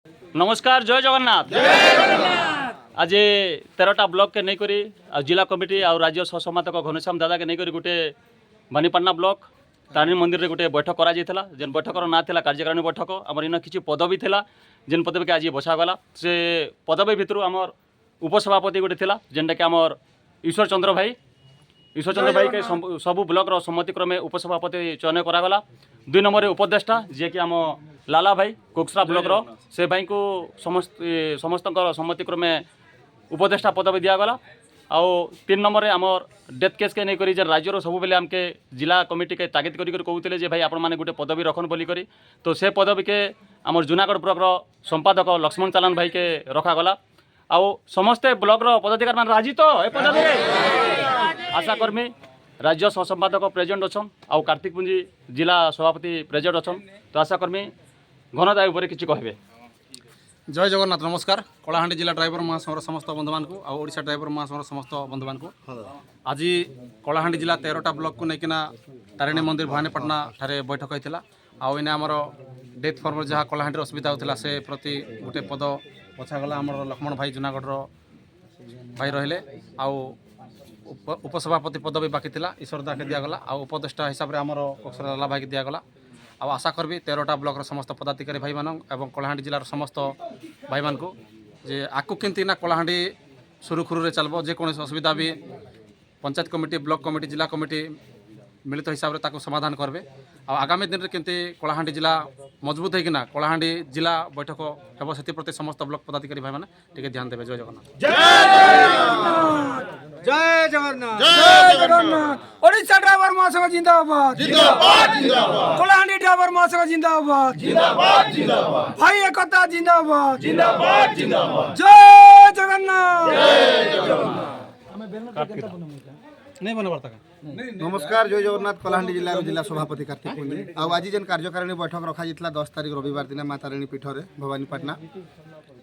नमस्कार जय जगन्नाथ। आज 13टा ब्लॉक के नहीं करी जिला कमिटी और राज्य सहसंपादक घनश्याम दादा के नहीं करी गोटे बानीपाटना ब्लॉक तारिणी मंदिर रे गोटे बैठक करा जायथिला। जेन बैठकर ना थिला कार्यकारिणी बैठक आमर इन किछि पदवी थिला जेन पदवी के आज बसा गला। से पदवी भितर आमर उपसभापति गोटे थिला जेनटा कि आमर ईश्वर चंद्र भाई के सबू ब्लॉक रो सम्मतिक्रमे उपसभापति चयन करागला। 2 नंबर उपदेष्टा जे कि आम लाला भाई कोकसरा ब्लॉक रो से भाई को समस्त सम्मतिक्रमे उपदेष्टा पदवी दिगला। आउ 3 नंबर रे आमर डेथ केस के नहीं करी जे राज्यर सब बेले आमके जिला कमिटी के तागिद करी कहते जे भाई आपण माने गोटे पदवी रखन बोली करी। तो से पदवी के आमर जूनागढ़ ब्लॉक रो संपादक लक्ष्मण चालान भाई के रखागला। आउ समस्ते ब्लॉक रो पदाधिकारी मान राजी तो ए पदवी आशा कर्मी राज्य सहसंपादक प्रेजेंट अच्छन आउ कार्तिक पुंजी जिला सभापति प्रेजेंट अच्छन। तो आशा कर्मी घनदाय उपर किछि कहबे। जय जगन्नाथ। नमस्कार। कलाहांडी जिला ड्राइवर महासंघर समस्त बंधु मान को और ओडिशा ड्राइवर महासंघर समस्त बंधु मान को आज कलाहांडी जिला 13टा ब्लॉक को लेकिन तारिणी मंदिर भवानीपाटना ठारे बैठक होता। आउ इन आमर डेथ फॉर्म जहाँ कलाहांडी असुविधा होता से प्रति गोटे पद बछागला। आमर लक्ष्मण भाई जूनागढ़ भाई रहिले। आउ उपसभापति पद भी बाकी थिला ईश्वर दा के दिगला। आउ उपदेष्टा हिसाब से आमर कोकसरा लाला भाई के दिगला। आउ आशा करबी 13टा ब्लॉक समस्त पदाधिकारी भाई मान एवं कलाहांडी जिलार समस्त भाई मान को जे आकु केंती ना कलाहांडी सुरुखुरु चलबो। जेकोसी असुविधा भी पंचायत कमिटी ब्लॉक कमिटी जिला कमिटी मिलित हिसाब से ताको समाधान करबे। आगामी दिन में केंती कलाहांडी जिला मजबूत होना कलाहांडी जिला बैठक हेब से प्रति समस्त ब्लॉक पदाधिकारी भाई माने टिके ध्यान देवे। जय जगन्नाथ। जय जगन्नाथ। जय जगन्नाथ। ओडिशा ड्राइवर महासंघ जिंदाबाद जिंदाबाद जिंदाबाद। कलाहांडी ड्राइवर महासंघ जिंदाबाद जिंदाबाद जिंदाबाद। भाई एकता जिंदाबाद जिंदाबाद जिंदाबाद। जय जगन्नाथ। जय जगन्नाथ। नहीं बना पड़ता। नमस्कार जय जगन्नाथ। कलाहांडी जिला जिला सभापति कार्तिक पुंजी आज जेन कार्यकारिणी बैठक रखा 10 तारिख रविवार दिन माँ तारिणी पीठ में भवानीपाटना।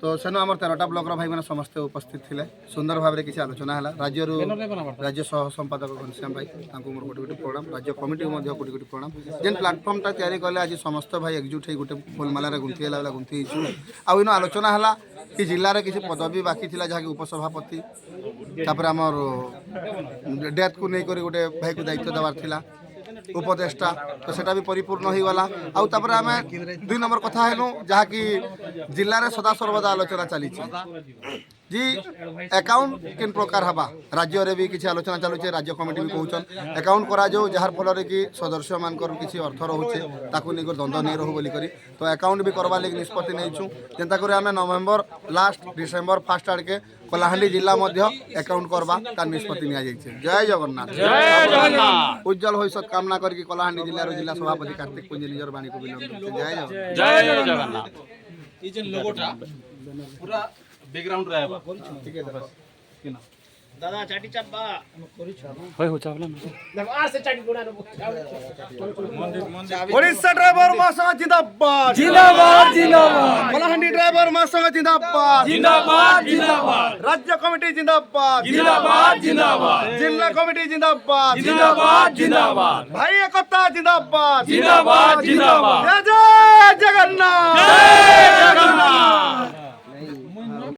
तो सेन आम 13टा ब्लॉक भाई मैंने समस्ते उपस्थित थे। सुंदर भाव में किसी आलोचना है राज्य सह संपादक घनश्याम भाई मोर कोटी कोटी प्रणाम। राज्य कमिटी कोटी कोटी प्रणाम। जेन प्लाटफर्मटा तैयारी कले आज समस्त भाई एकजुट हो गोटे फुलमालार गुंथी है गुंथी आउ आलोचना है कि जिले में किसी पदवी बाकी थी जहाँकि उपसभापति तापर आमर डेथ को नहीं करी गोटे भाई को दायित्व देवार थिला उपदेष्टा। तो सेटा भी परिपूर्ण हो गला। आउ तापर आमे 2 नंबर कथा हेनु जहाँ कि जिले में सदा सर्वदा आलोचना चली जी अकाउंट किन प्रकार हवा राज्य रे भी किसी आलोचना चलुचे। राज्य कमिटी भी कहउछन अकाउंट करा जो जार फल कि सदस्य मानकर किसी अर्थ रोचे ताकू नहीं द्वंद्व नहीं रहू बोली करी। तो अकाउंट भी करवा लगी निष्पत्ति नहीं जेनता करी आमे नवेम्बर लास्ट डिसेम्बर फास्ट आड़ के कलाहांडी जिला मध्य अकाउंट करवा तार निष्पत्ति निया जाइछे। जय जगन्नाथ। जय जगन्नाथ। उज्जवल भविष्य कामना करके कलाहांडी जिलार जिला सभापति कार्तिक पुंजी निजर बाणी को विनम्र जय जगन्नाथ। जय जगन्नाथ। ये जे लोगोटा पूरा बैकग्राउंड रे आबा ठीक है बस किना दादा चाटी चप्पा होय हो चावला आर से चाटी गुणा ओडिशा ड्राइवर महासंघ जिंदाबाद जिंदाबाद जिंदाबाद। कलाहांडी ड्राइवर महासंघ जिंदाबाद जिंदाबाद जिंदाबाद। राज्य कमिटी जिंदाबाद जिंदाबाद जिंदाबाद। जिला कमिटी जिंदाबाद जिंदाबाद जिंदाबाद। भाई एकता जिंदाबाद जिंदाबाद जिंदाबाद। जय जगन्नाथ। जय जगन्नाथ।